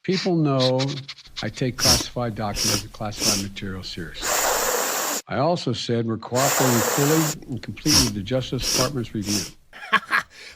People know I take classified documents and classified material seriously. I also said we're cooperating fully and completely with the Justice Department's review.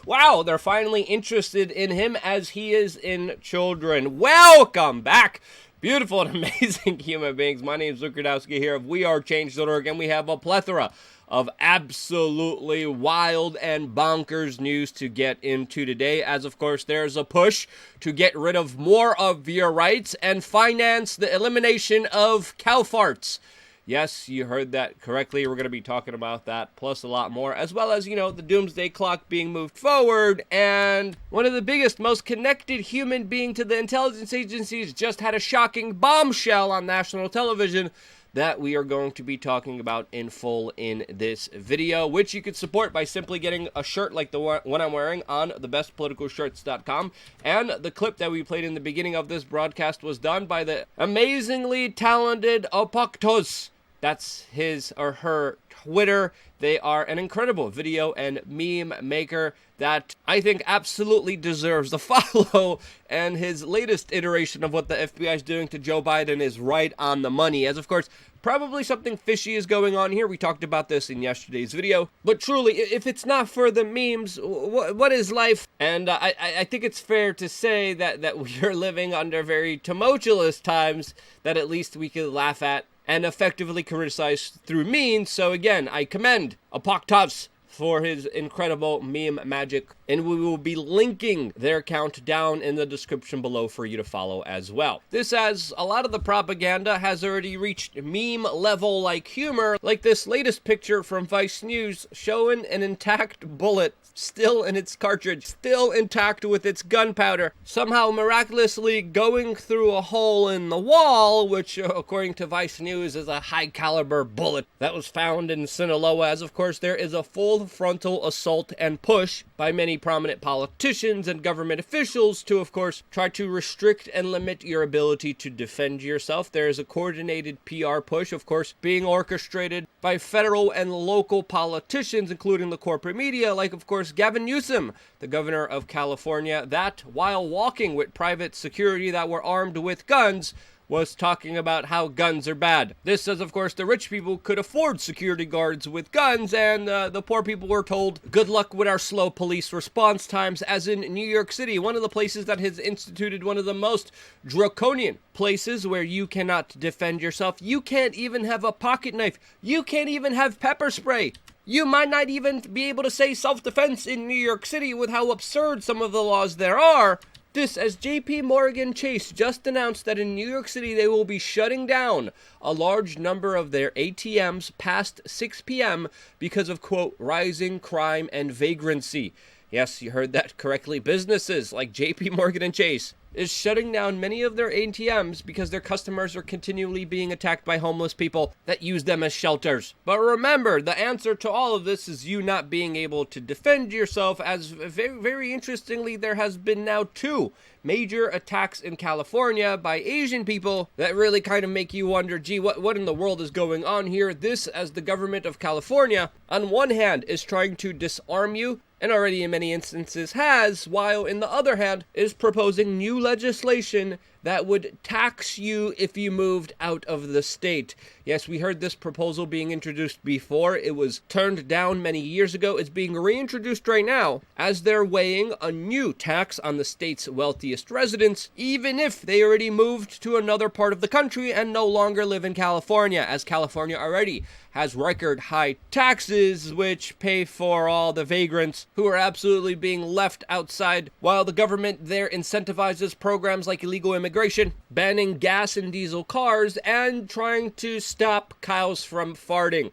Wow, they're finally interested in him as he is in children. Welcome back, beautiful and amazing human beings. My name is Luke Radowski here of WeAreChange.org, and we have a plethora of absolutely wild and bonkers news to get into today, as of course there's a push to get rid of more of your rights and finance the elimination of cow farts. Yes, you heard that correctly. We're going to be talking about that, plus a lot more, as well as, the doomsday clock being moved forward, and one of the biggest, most connected human being to the intelligence agencies just had a shocking bombshell on national television that we are going to be talking about in full in this video, which you could support by simply getting a shirt like the one I'm wearing on thebestpoliticalshirts.com. And the clip that we played in the beginning of this broadcast was done by the amazingly talented Opaktos. That's his or her Twitter. They are an incredible video and meme maker that I think absolutely deserves a follow, and his latest iteration of what the FBI is doing to Joe Biden is right on the money, as of course probably something fishy is going on here. We talked about this in yesterday's video, but truly, if it's not for the memes, what is life? And I think it's fair to say that we are living under very tumultuous times that at least we could laugh at and effectively criticize through memes. So again, I commend Apoktovs for his incredible meme magic, and we will be linking their account down in the description below for you to follow as well. This, as a lot of the propaganda has already reached meme level like humor, like this latest picture from Vice News showing an intact bullet still in its cartridge, still intact with its gunpowder, somehow miraculously going through a hole in the wall, which according to Vice News is a high caliber bullet that was found in Sinaloa, as of course there is a full frontal assault and push by many prominent politicians and government officials to, of course, try to restrict and limit your ability to defend yourself. There is a coordinated PR push, of course, being orchestrated by federal and local politicians, including the corporate media, like, of course, Gavin Newsom, the governor of California, that, while walking with private security that were armed with guns, was talking about how guns are bad. This says, of course, the rich people could afford security guards with guns, and the poor people were told, good luck with our slow police response times, as in New York City, one of the places that has instituted one of the most draconian places where you cannot defend yourself. You can't even have a pocket knife. You can't even have pepper spray. You might not even be able to say self-defense in New York City with how absurd some of the laws there are. This as JP Morgan Chase just announced that in New York City they will be shutting down a large number of their ATMs past 6 p.m. because of, quote, rising crime and vagrancy. Yes, you heard that correctly. Businesses like JP Morgan Chase is shutting down many of their ATMs because their customers are continually being attacked by homeless people that use them as shelters. But remember, the answer to all of this is you not being able to defend yourself, as very, very interestingly, there has been now 2 major attacks in California by Asian people that really kind of make you wonder, gee, what in the world is going on here? This, as the government of California, on one hand, is trying to disarm you, and already in many instances has, while in the other hand is proposing new legislation that would tax you if you moved out of the state. Yes, we heard this proposal being introduced before. It was turned down many years ago. It's being reintroduced right now as they're weighing a new tax on the state's wealthiest residents, even if they already moved to another part of the country and no longer live in California, as California already has record high taxes, which pay for all the vagrants who are absolutely being left outside, while the government there incentivizes programs like illegal immigration, banning gas and diesel cars, and trying to stop cows from farting.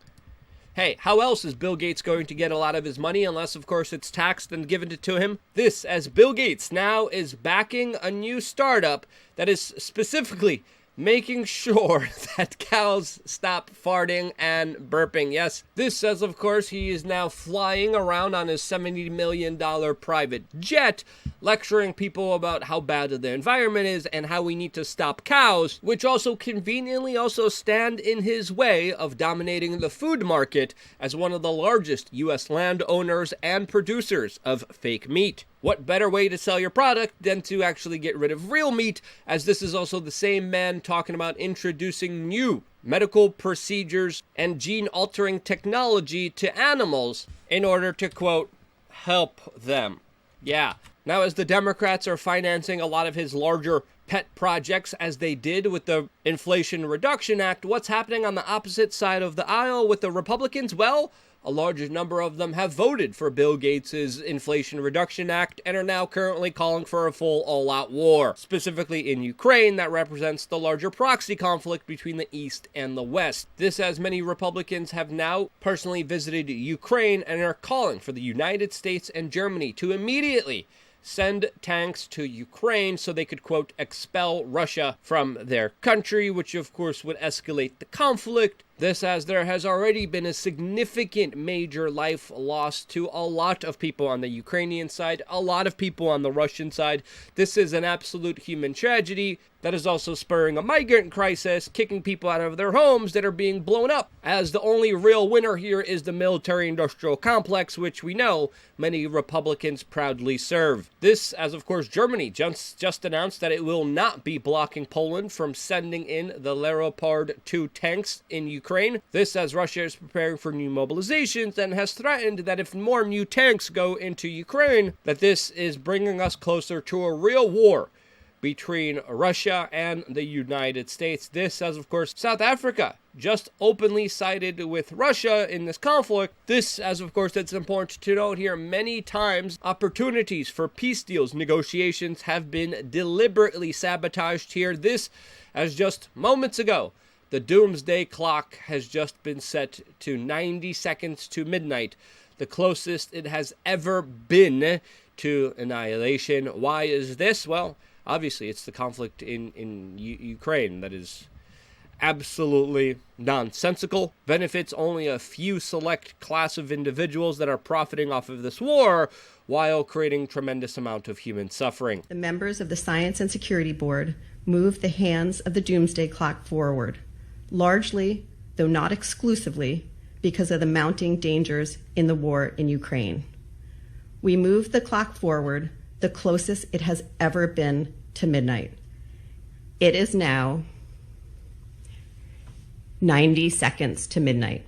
Hey, how else is Bill Gates going to get a lot of his money unless, of course, it's taxed and given to him? This, as Bill Gates now is backing a new startup that is specifically making sure that cows stop farting and burping. Yes, this says, of course, he is now flying around on his $70 million private jet, lecturing people about how bad the environment is and how we need to stop cows, which also conveniently also stand in his way of dominating the food market as one of the largest U.S. landowners and producers of fake meat. what better way to sell your product than to actually get rid of real meat, as this is also the same man talking about introducing new medical procedures and gene-altering technology to animals in order to, quote, help them. Yeah. Now, as the Democrats are financing a lot of his larger pet projects, as they did with the Inflation Reduction Act, what's happening on the opposite side of the aisle with the Republicans? Well, a large number of them have voted for Bill Gates' Inflation Reduction Act and are now currently calling for a full all-out war. Specifically in Ukraine, that represents the larger proxy conflict between the East and the West. This, as many Republicans have now personally visited Ukraine and are calling for the United States and Germany to immediately send tanks to Ukraine so they could, quote, expel Russia from their country, which of course would escalate the conflict. This, as there has already been a significant major life loss to a lot of people on the Ukrainian side, a lot of people on the Russian side. This is an absolute human tragedy that is also spurring a migrant crisis, kicking people out of their homes that are being blown up, as the only real winner here is the military-industrial complex, which we know many Republicans proudly serve. This, as of course Germany just announced that it will not be blocking Poland from sending in the Leopard 2 tanks in Ukraine. This, as Russia is preparing for new mobilizations and has threatened that if more new tanks go into Ukraine, that this is bringing us closer to a real war between Russia and the United States. This, as of course South Africa just openly sided with Russia in this conflict. This, as of course it's important to note here, many times opportunities for peace deals, negotiations have been deliberately sabotaged here. This, as just moments ago, the Doomsday clock has just been set to 90 seconds to midnight, the closest it has ever been to annihilation. Why is this? Well, obviously, it's the conflict in Ukraine that is absolutely nonsensical, benefits only a few select class of individuals that are profiting off of this war, while creating tremendous amount of human suffering. The members of the Science and Security Board moved the hands of the Doomsday clock forward, largely, though not exclusively, because of the mounting dangers in the war in Ukraine. We moved the clock forward the closest it has ever been to midnight. It is now 90 seconds to midnight.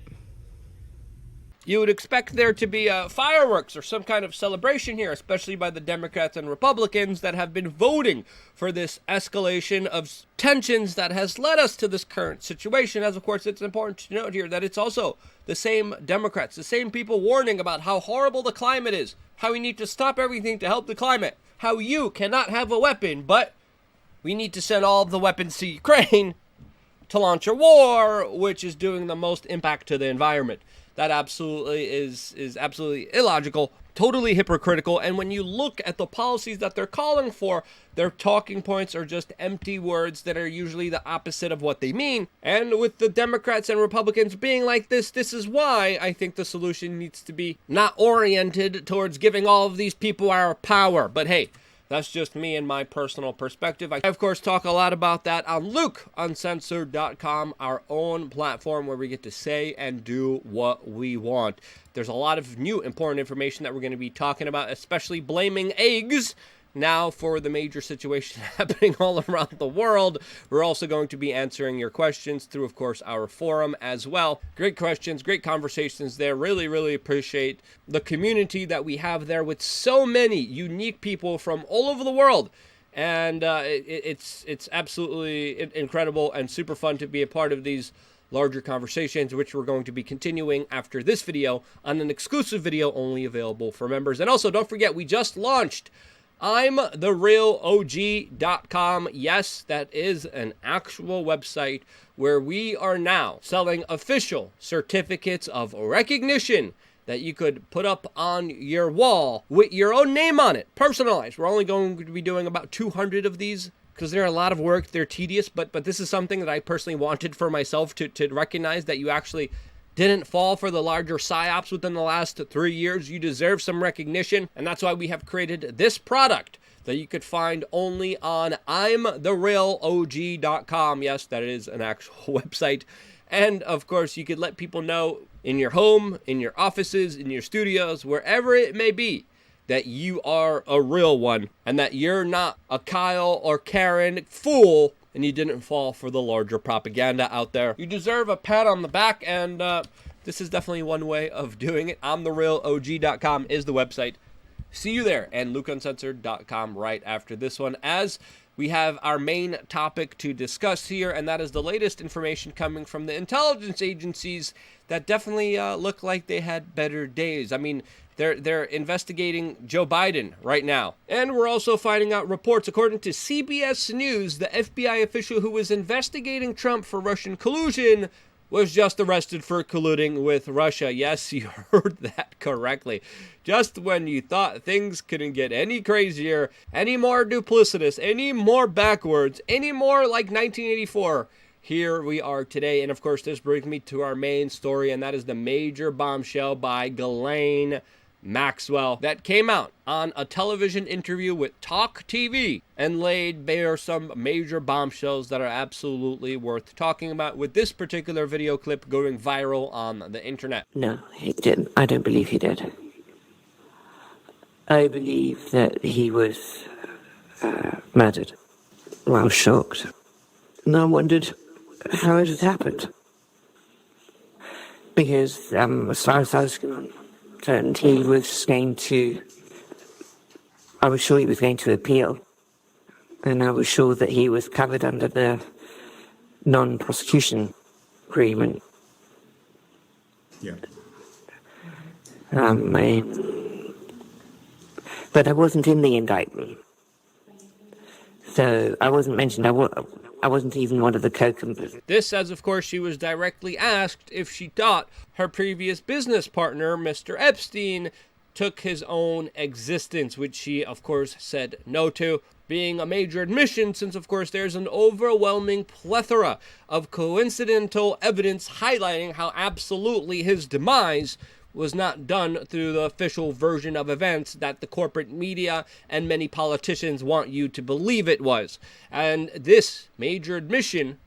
You would expect there to be fireworks or some kind of celebration here, especially by the Democrats and Republicans that have been voting for this escalation of tensions that has led us to this current situation. As of course, it's important to note here that it's also the same Democrats, the same people warning about how horrible the climate is, how we need to stop everything to help the climate, how you cannot have a weapon, but we need to send all of the weapons to Ukraine to launch a war, which is doing the most impact to the environment. That absolutely is absolutely illogical, totally hypocritical, and when you look at the policies that they're calling for, their talking points are just empty words that are usually the opposite of what they mean. And with the Democrats and Republicans being like this is why I think the solution needs to be not oriented towards giving all of these people our power. But hey, that's just me and my personal perspective. I, of course, talk a lot about that on LukeUncensored.com, our own platform where we get to say and do what we want. There's a lot of new important information that we're going to be talking about, especially blaming eggs now for the major situation happening all around the world. We're also going to be answering your questions through, of course, our forum as well. Great questions, great conversations there. Really, really appreciate the community that we have there with so many unique people from all over the world. And it's absolutely incredible and super fun to be a part of these larger conversations, which we're going to be continuing after this video on an exclusive video only available for members. And also, don't forget, we just launched I'mTheRealOG.com. Yes, that is an actual website where we are now selling official certificates of recognition that you could put up on your wall with your own name on it, personalized. We're only going to be doing about 200 of these because they're a lot of work, they're tedious, but this is something that I personally wanted for myself to recognize that you actually didn't fall for the larger psyops within the last 3 years. You deserve some recognition, and that's why we have created this product that you could find only on I'mTheRealOG.com. Yes, that is an actual website. And of course, you could let people know in your home, in your offices, in your studios, wherever it may be, that you are a real one and that you're not a Kyle or Karen fool and you didn't fall for the larger propaganda out there. You deserve a pat on the back, and this is definitely one way of doing it. I'mTheRealOG.com is the website. See you there, and LukeUncensored.com right after this one, as we have our main topic to discuss here, and that is the latest information coming from the intelligence agencies that definitely look like they had better days. I mean, they're investigating Joe Biden right now. And we're also finding out reports, according to CBS News, the FBI official who was investigating Trump for Russian collusion was just arrested for colluding with Russia. Yes, you heard that correctly. Just when you thought things couldn't get any crazier, any more duplicitous, any more backwards, any more like 1984, here we are today. And of course, this brings me to our main story, and that is the major bombshell by Ghislaine Maxwell that came out on a television interview with Talk TV and laid bare some major bombshells that are absolutely worth talking about, with this particular video clip going viral on the internet. No, he didn't. I don't believe he did. I believe that he was murdered. Well, I was shocked. And I wondered how it had happened. Because as far as I was concerned, he was going to, I was sure he was going to appeal. And I was sure that he was covered under the non-prosecution agreement. Yeah. But I wasn't in the indictment. So I wasn't mentioned. I wasn't even one of the co-conspirators. This, as of course she was directly asked if she thought her previous business partner, Mr. Epstein, took his own existence, which she, of course, said no to, being a major admission since, of course, there's an overwhelming plethora of coincidental evidence highlighting how absolutely his demise was not done through the official version of events that the corporate media and many politicians want you to believe it was. And this major admission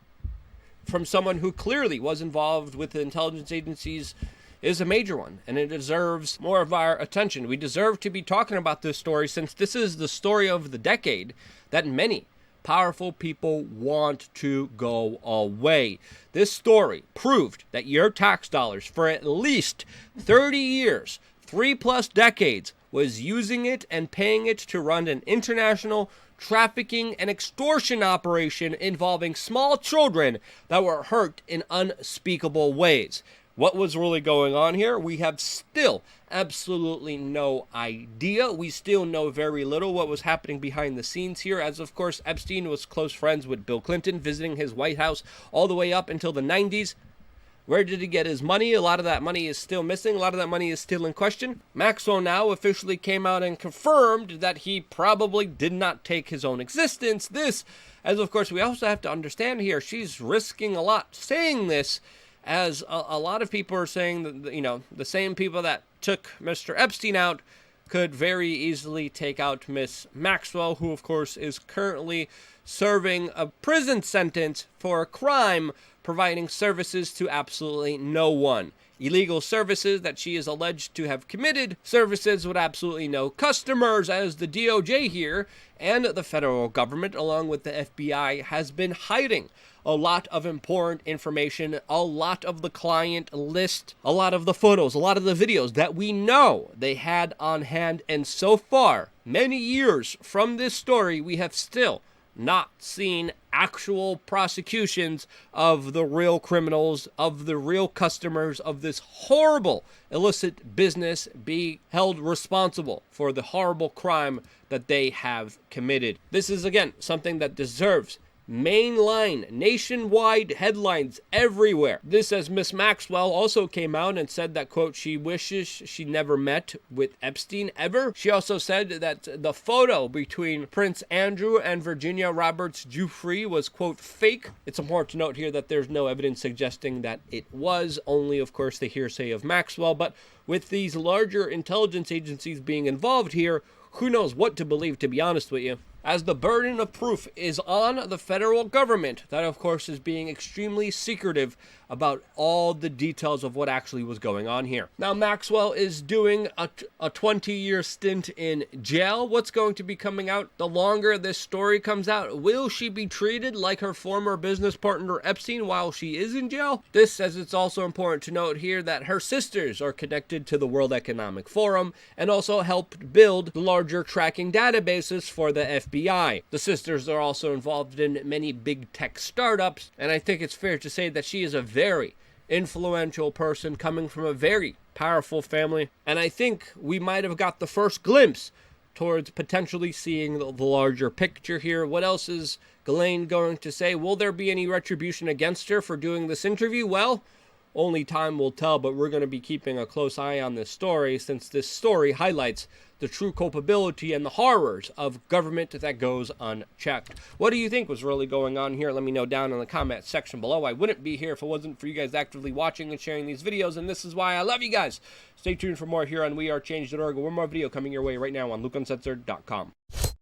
from someone who clearly was involved with the intelligence agencies is a major one, and it deserves more of our attention. We deserve to be talking about this story, since this is the story of the decade that many powerful people want to go away. This story proved that your tax dollars for at least 30 years, 3+ decades, was using it and paying it to run an international trafficking and extortion operation involving small children that were hurt in unspeakable ways. What was really going on here? We have still absolutely no idea. We still know very little what was happening behind the scenes here, as of course Epstein was close friends with Bill Clinton, visiting his White House all the way up until the 90s. Where did he get his money? A lot of that money is still missing. A lot of that money is still in question. Maxwell now officially came out and confirmed that he probably did not take his own existence. This, as of course we also have to understand here, she's risking a lot saying this, as a lot of people are saying that, you know, the same people that took Mr. Epstein out could very easily take out Miss Maxwell, who of course is currently serving a prison sentence for a crime providing services to absolutely no one. Illegal services that she is alleged to have committed, services with absolutely no customers, as the DOJ here and the federal government, along with the FBI, has been hiding a lot of important information, a lot of the client list, a lot of the photos, a lot of the videos that we know they had on hand. And so far, many years from this story, we have still not seen actual prosecutions of the real criminals, of the real customers of this horrible illicit business be held responsible for the horrible crime that they have committed. This is, again, something that deserves mainline, nationwide headlines everywhere. This, as Miss Maxwell also came out and said that, quote, she wishes she never met with Epstein ever. She also said that the photo between Prince Andrew and Virginia Roberts Giuffre was, quote, fake. It's important to note here that there's no evidence suggesting that it was, only, of course, the hearsay of Maxwell. But with these larger intelligence agencies being involved here, who knows what to believe, to be honest with you. as the burden of proof is on the federal government. That, of course, is being extremely secretive about all the details of what actually was going on here. Now, Maxwell is doing a 20-year stint in jail. What's going to be coming out the longer this story comes out? Will she be treated like her former business partner Epstein while she is in jail? This says it's also important to note here that her sisters are connected to the World Economic Forum and also helped build the larger tracking databases for the FBI. The sisters are also involved in many big tech startups, and I think it's fair to say that she is a very influential person coming from a very powerful family, and I think we might have got the first glimpse towards potentially seeing the larger picture here. What else is Ghislaine going to say? Will there be any retribution against her for doing this interview? Well, only time will tell, but we're going to be keeping a close eye on this story, since this story highlights the true culpability and the horrors of government that goes unchecked. What do you think was really going on here? Let me know down in the comment section below. I wouldn't be here if it wasn't for you guys actively watching and sharing these videos, and this is why I love you guys. Stay tuned for more here on WeAreChange.org. One more video coming your way right now on LukeUncensored.com.